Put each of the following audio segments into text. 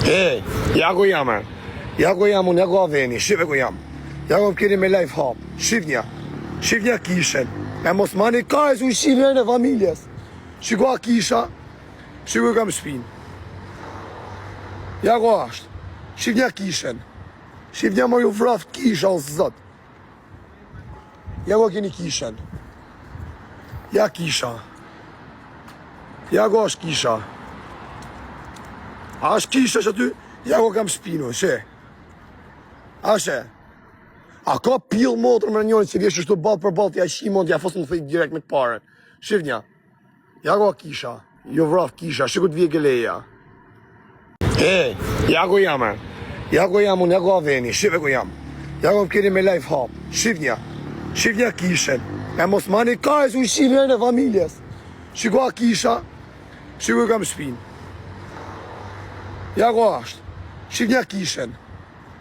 E, ja ku jam e. Ja ku jam unë, ja ku aveni, shive ku jam. Ja ku keni me life hap. Shifnja. Shifnja kishen. E mos mani ka e su shifnja në familjes. Shiko a kisha. Shiko kam shpin. Ja ku ashtë. Shifnja kishen. Shifnja më ju vraft kisha o zët. Ja ku keni kishen. Ja kisha. Ja ku ashtë kisha. A është kisha që ty, ja ku kam shpinu, she. Ashe. A ka pil motor me njojnë që vjesh është të balë për balë t'ja shimon t'ja fosën të fejt direkt me t'pare. Shifnja. Ja ku a kisha. Jo vraf kisha, shiku t'vje geleja. E, ja ku jam e. Ja ku jam unë, ja ku aveni, shive ku jam. Ja ku keni me life hap. Shifnja. Shifnja kishen. E mos mani ka e su shifnja në familjes. Shiko a kisha. Shiku kam shpin. Ja ku ashtë. Shifnja kishen.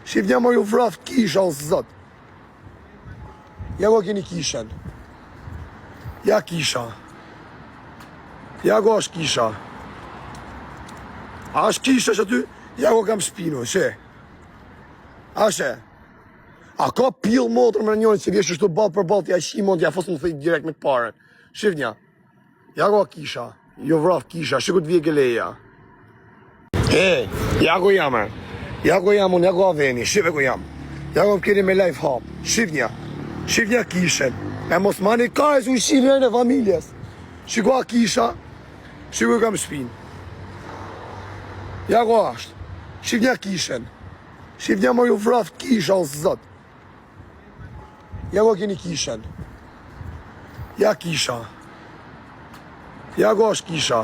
Shifnja më ju vraft kisha o zët. Ja ku keni kishen. Ja kisha. Ja ku është kisha. A është kisha që ty, ja ku kam shpinu, she. Ashe. A ka pil motor me njojnë që vjesh është të balë për balë t'ja shimon t'ja fosën të fejt direkt me t'pare. Shifnja. Ja ku a kisha. Jo vraft kisha, shiku t'vje geleja. E, ja ku jam e. Ja ku jam unë, ja ku aveni, shive ku jam. Ja ku keni me life hap. Shifnja. Shifnja kishen. E mos mani ka e su shifnja në familjes. Shiko a kisha. Shiko kam shpin. Ja ku ashtë. Shifnja kishen. Shifnja më ju vraft kisha o zët. Ja ku keni kishen. Ja kisha. Ja ku është kisha.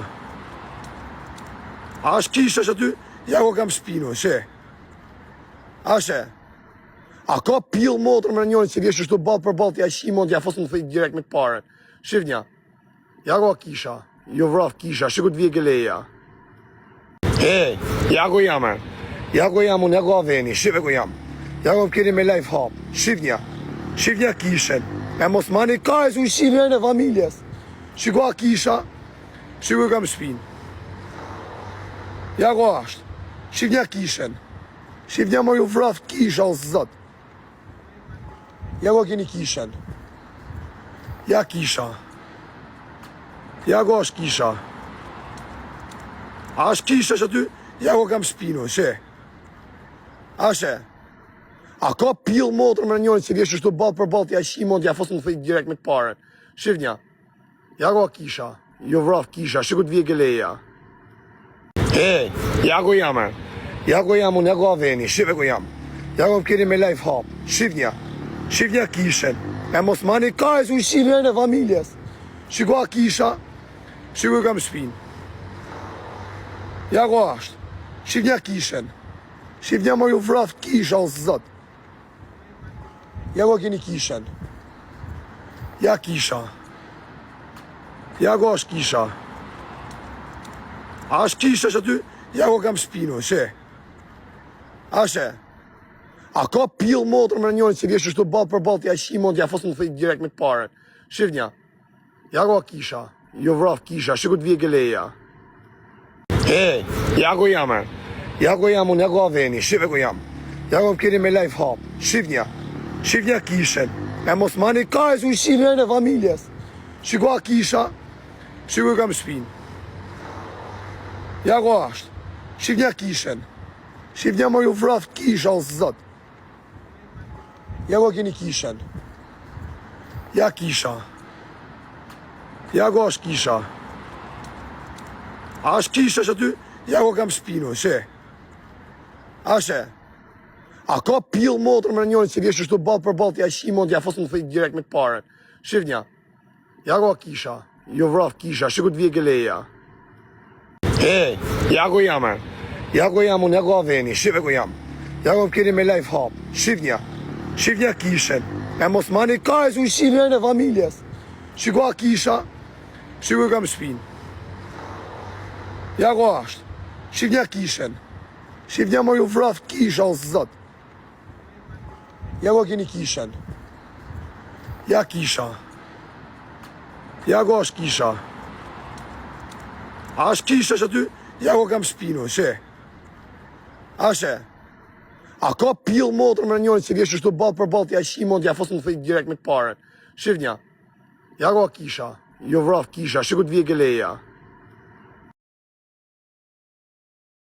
A është kisha që ty, ja ku kam shpinu, she. Ashe. A ka pil motor me njojnë që vjesh është të balë për balë t'ja shimon t'ja fosën të fejt direkt me t'pare. Shifnja. Ja ku a kisha. Jo vraf kisha, shiku t'vje geleja. E, ja ku jam e. Ja ku jam unë, ja ku aveni, shive ku jam. Ja ku keni me life hap. Shifnja. Shifnja kishen. E mos mani ka e su shifnja në familjes. Shiko a kisha. Shiku kam shpin. Ja ku ashtë. Shifnja kishen. Shifnja më ju vraft kisha o zët. Ja ku keni kishen. Ja kisha. Ja ku është kisha. A është kisha që ty, ja ku kam shpinu, she. Ashe. A ka pil motor me njojnë që vjesh është të balë për balë t'ja shimon t'ja fosën të fejt direkt me t'pare. Shifnja. Ja ku a kisha. Jo vraf kisha, shiku t'vje geleja. E, ja ku jam e. Ja ku jam unë, ja ku aveni, shive ku jam. Ja ku keni me life hap. Shifnja. Shifnja kishen. E mos mani ka e su shifnja në familjes. Shiko a kisha. Shiko kam shpin. Ja ku ashtë. Shifnja kishen. Shifnja më ju vraft kisha o zët. Ja ku keni kishen. Ja kisha. Ja ku është kisha. A është kisha që ty, ja ku kam shpinu, she. Ashe. A ka pil motor me njojnë që vjesh është të balë për balë t'ja shimon t'ja fosën të fejt direkt me t'pare. Shifnja. Ja ku a kisha. Jo vraf kisha, shiku t'vje geleja. E, ja ku jam e. Ja ku jam unë, ja ku aveni, shive ku jam. Ja ku keni me life hap. Shifnja. Shifnja kishen. E mos mani ka e su shifnja në familjes. Shiko a kisha. Shiko kam shpin. Ja ku ashtë. Shifnja kishen. Shifnja më ju vraft kisha o zët. Ja ku keni kishen. Ja kisha. Ja ku është kisha. A është kisha që ty, ja ku kam shpinu, she. Ashe. A ka pil motor me njojnë që vjesh është të balë për balë t'ja shimon t'ja fosën të fejt direkt me t'pare. Shifnja. Ja ku a kisha. Jo vraf kisha, shiku t'vje geleja. E, ja ku jam e. Ja ku jam unë, ja ku aveni, shive ku jam. Ja ku keni me life hap. Shifnja. Shifnja kishen. E mos mani ka e su shifnja në familjes. Shiko a kisha. Shiko kam shpin. Ja ku ashtë. Shifnja kishen. Shifnja më ju vraft kisha o zët. Ja ku keni kishen. Ja kisha. Ja ku është kisha. A është kisha që ty, ja ku kam shpinu, she. Ashe, a ka pill motor me njërin që vjesh ashtu ball për ball t'ja shimon t'ja fos më thej direkt me të parën. Shifnja. Ja go kisha, jo vraf kisha, shikut vje geleja.